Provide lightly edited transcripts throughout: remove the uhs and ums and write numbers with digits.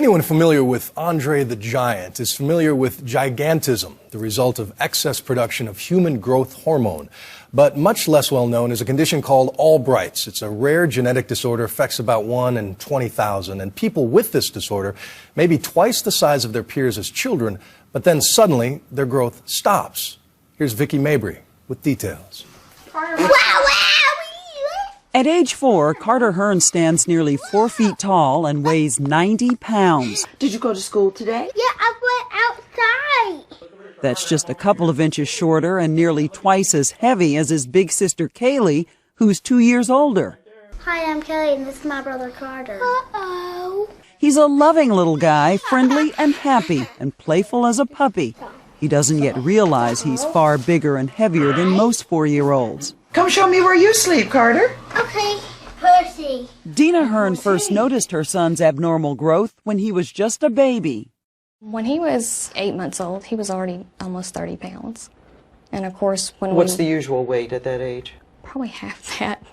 Anyone familiar with Andre the Giant is familiar with gigantism, the result of excess production of human growth hormone. But much less well known is a condition called Albright's. It's a rare genetic disorder, affects about 1 in 20,000. And people with this disorder may be twice the size of their peers as children, but then suddenly their growth stops. Here's Vicki Mabry with details. At age 4, Carter Hearn stands nearly 4 feet tall and weighs 90 pounds. Did you go to school today? Yeah, I went outside. That's just a couple of inches shorter and nearly twice as heavy as his big sister Kaylee, who's 2 years older. Hi, I'm Kelly, and this is my brother Carter. Uh-oh. He's a loving little guy, friendly and happy, and playful as a puppy. He doesn't yet realize he's far bigger and heavier than most 4-year-olds. Come show me where you sleep, Carter. Okay, Percy. Dina Hearn first noticed her son's abnormal growth when he was just a baby. When he was 8 months old, he was already almost 30 pounds. And of course, What's the usual weight at that age? Probably half that,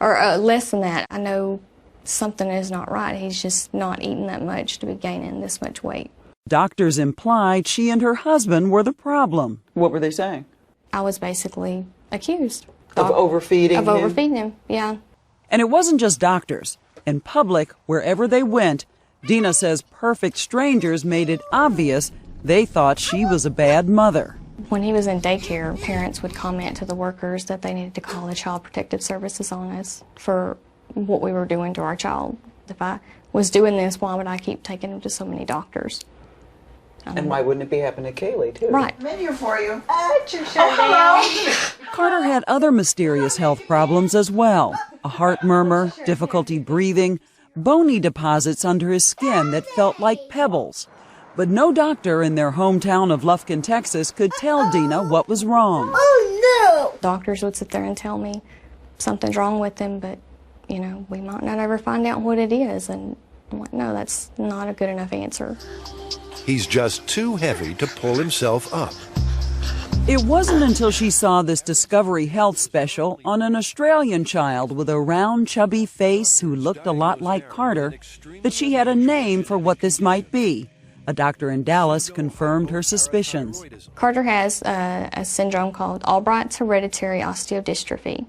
or less than that. I know something is not right. He's just not eating that much to be gaining this much weight. Doctors implied she and her husband were the problem. What were they saying? I was basically accused. Of overfeeding Of overfeeding him, yeah. And it wasn't just doctors. In public, wherever they went, Dina says perfect strangers made it obvious they thought she was a bad mother. When he was in daycare, parents would comment to the workers that they needed to call the Child Protective Services on us for what we were doing to our child. If I was doing this, why would I keep taking him to so many doctors? And why wouldn't it be happening to Kaylee, too? Right. Menu for you. Carter had other mysterious health problems as well. A heart murmur, difficulty breathing, bony deposits under his skin that felt like pebbles. But no doctor in their hometown of Lufkin, Texas could tell Dina what was wrong. Oh, no! Doctors would sit there and tell me something's wrong with him, but, you know, we might not ever find out what it is. And I'm like, no, that's not a good enough answer. He's just too heavy to pull himself up. It wasn't until she saw this Discovery Health special on an Australian child with a round, chubby face who looked a lot like Carter that she had a name for what this might be. A doctor in Dallas confirmed her suspicions. Carter has a syndrome called Albright's hereditary osteodystrophy.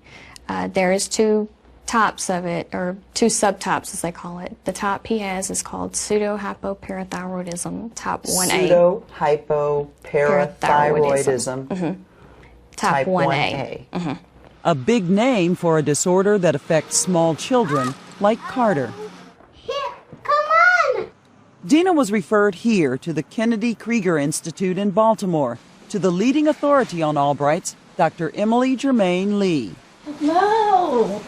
There is 2 types of it, or 2 subtypes as they call it. The type he has is called pseudo-hypoparathyroidism, type 1A. Pseudo-hypoparathyroidism. Mm-hmm. Type 1A. Mm-hmm. A big name for a disorder that affects small children like Carter. Here, come on! Dina was referred here to the Kennedy Krieger Institute in Baltimore, to the leading authority on Albright's, Dr. Emily Germain Lee. Hello.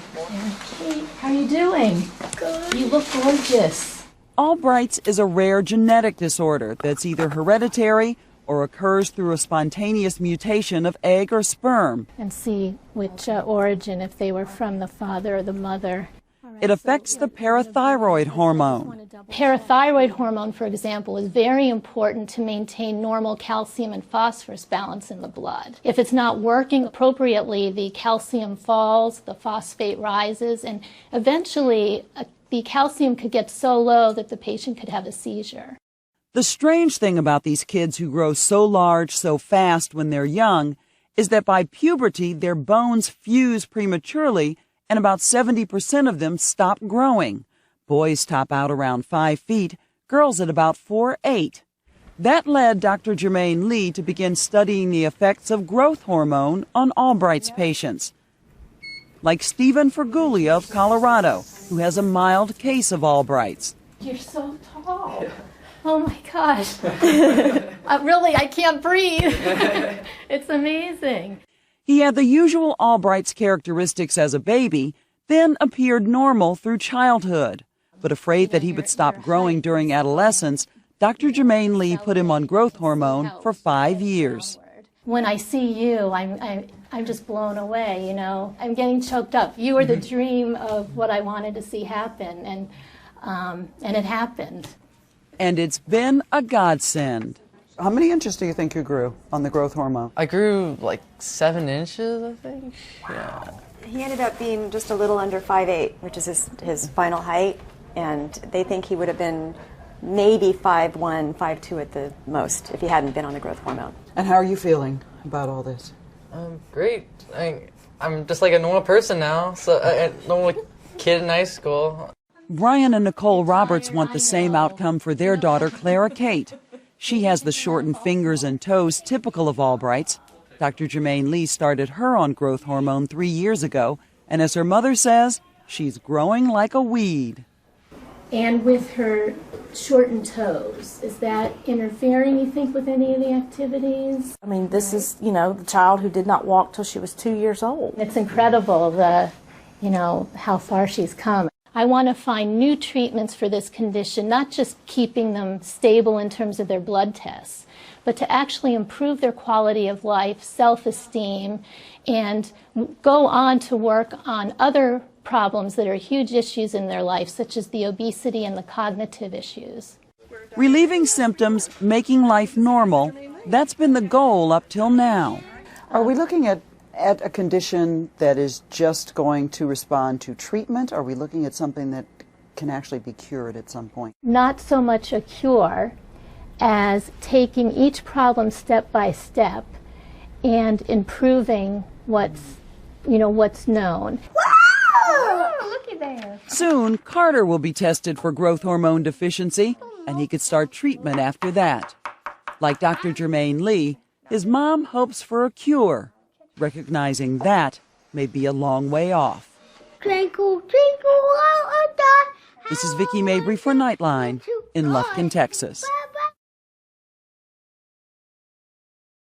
How are you doing? Good. You look gorgeous. Albright's is a rare genetic disorder that's either hereditary or occurs through a spontaneous mutation of egg or sperm. And see which origin, if they were from the father or the mother. It affects the parathyroid hormone. Parathyroid hormone, for example, is very important to maintain normal calcium and phosphorus balance in the blood. If it's not working appropriately, the calcium falls, the phosphate rises, and eventually the calcium could get so low that the patient could have a seizure. The strange thing about these kids who grow so large so fast when they're young is that by puberty their bones fuse prematurely and about 70% of them stop growing. Boys top out around 5 feet, girls at about 4'8". That led Dr. Germain Lee to begin studying the effects of growth hormone on Albright's patients. Like Stephen Fergulia of Colorado, who has a mild case of Albright's. You're so tall. Oh my gosh. I can't breathe. It's amazing. He had the usual Albright's characteristics as a baby, then appeared normal through childhood. But afraid that he would stop growing during adolescence, Dr. Germain Lee put him on growth hormone for 5 years. When I see you, I'm just blown away, you know. I'm getting choked up. You were the dream of what I wanted to see happen, and it happened. And it's been a godsend. How many inches do you think you grew on the growth hormone? I grew like 7 inches, I think. Wow. Yeah. He ended up being just a little under 5'8", which is his final height, and they think he would have been maybe 5'1", 5'2" at the most if he hadn't been on the growth hormone. And how are you feeling about all this? Great. I'm just like a normal person now, so a normal kid in high school. Brian and Nicole Roberts want the same outcome for their daughter, Clara Kate. She has the shortened fingers and toes typical of Albright's. Dr. Jermaine Lee started her on growth hormone 3 years ago, and as her mother says, she's growing like a weed. And with her shortened toes, is that interfering, you think, with any of the activities? I mean, this is, the child who did not walk till she was 2 years old. It's incredible how far she's come. I want to find new treatments for this condition, not just keeping them stable in terms of their blood tests, but to actually improve their quality of life, self-esteem, and go on to work on other problems that are huge issues in their life, such as the obesity and the cognitive issues. Relieving symptoms, making life normal, that's been the goal up till now. Are we looking at a condition that is just going to respond to treatment? Are we looking at something that can actually be cured at some point? Not so much a cure as taking each problem step by step and improving what's known. Looky there. Soon, Carter will be tested for growth hormone deficiency, and he could start treatment after that. Like Dr. Jermaine Lee, his mom hopes for a cure, recognizing that may be a long way off. Twinkle, twinkle, little star. This is Vicki Mabry for Nightline in Lufkin, Texas. Bye-bye.